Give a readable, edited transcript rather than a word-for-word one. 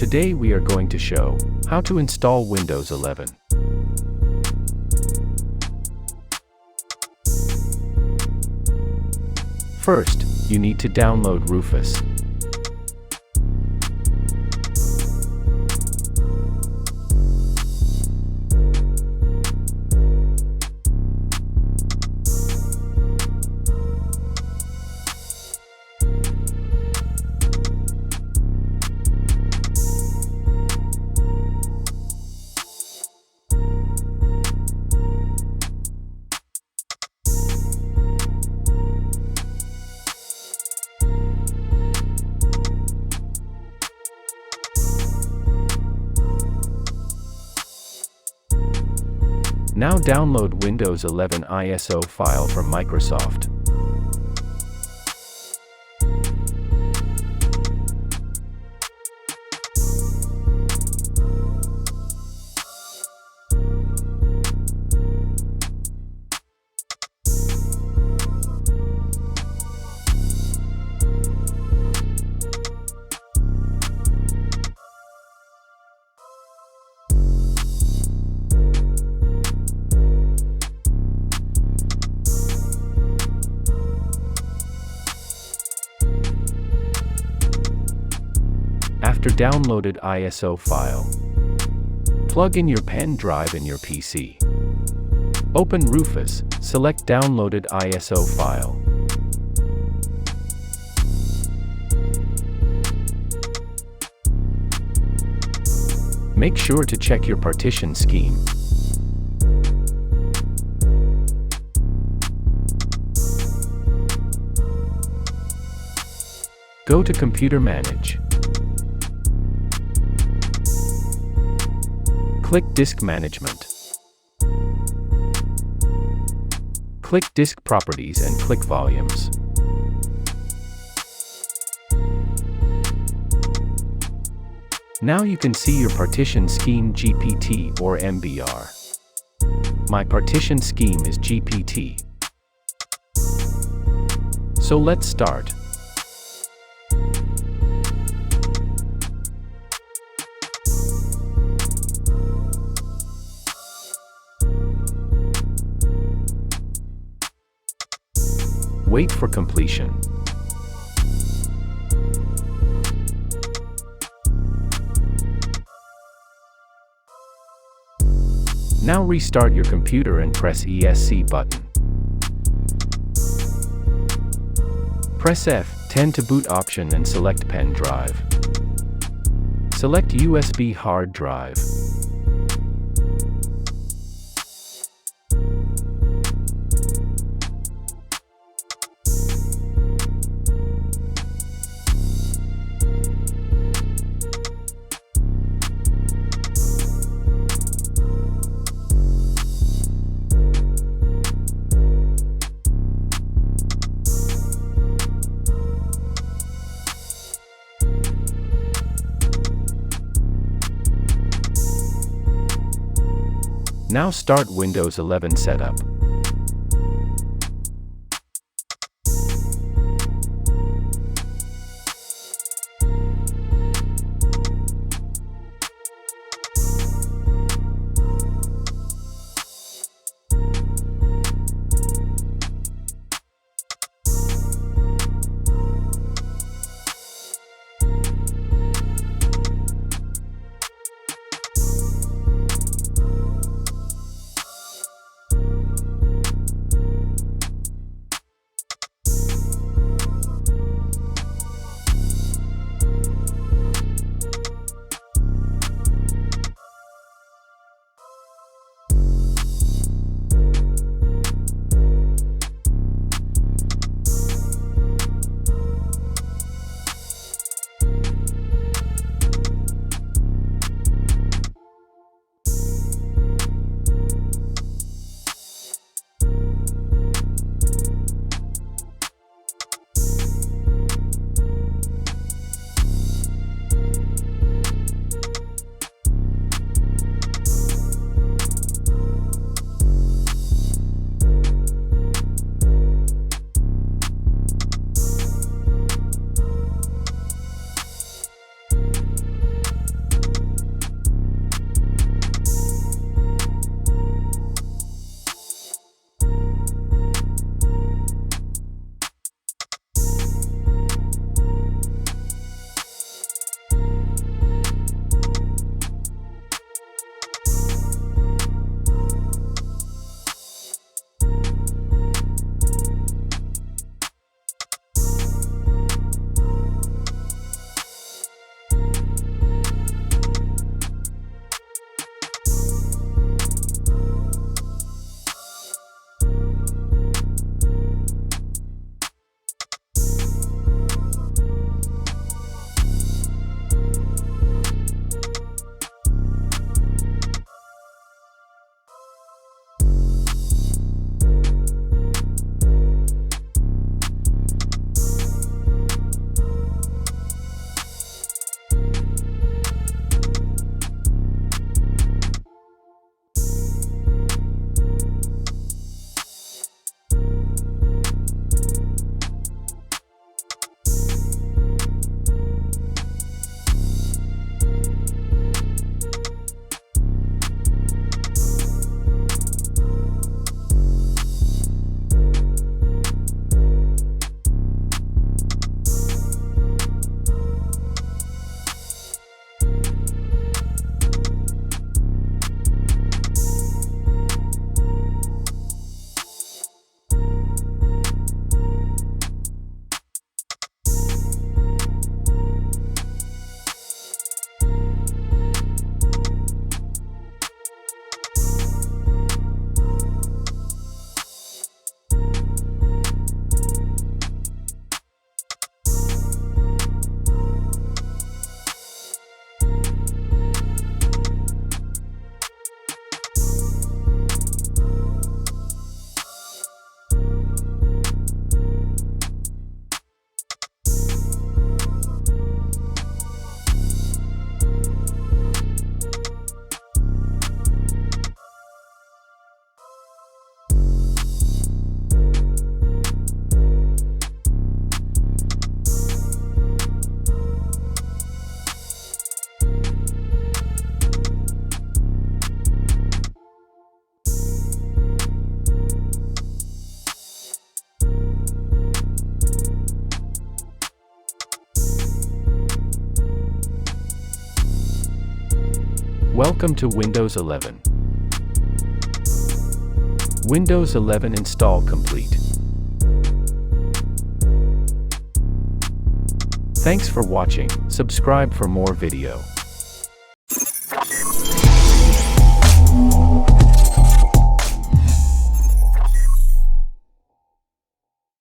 Today we are going to show how to install Windows 11. First, you need to download Rufus. Now download Windows 11 ISO file from Microsoft. After downloaded ISO file, plug in your pen drive in your PC. Open Rufus, select downloaded ISO file. Make sure to check your partition scheme. Go to Computer Manage. Click Disk Management. Click Disk Properties and click Volumes. Now you can see your partition scheme GPT or MBR. My partition scheme is GPT. So let's start. Wait for completion. Now restart your computer and press ESC button. Press F10 to boot option and select pen drive. Select USB hard drive. Now start Windows 11 setup. Welcome to Windows 11. Windows 11 install complete. Thanks for watching. Subscribe for more video.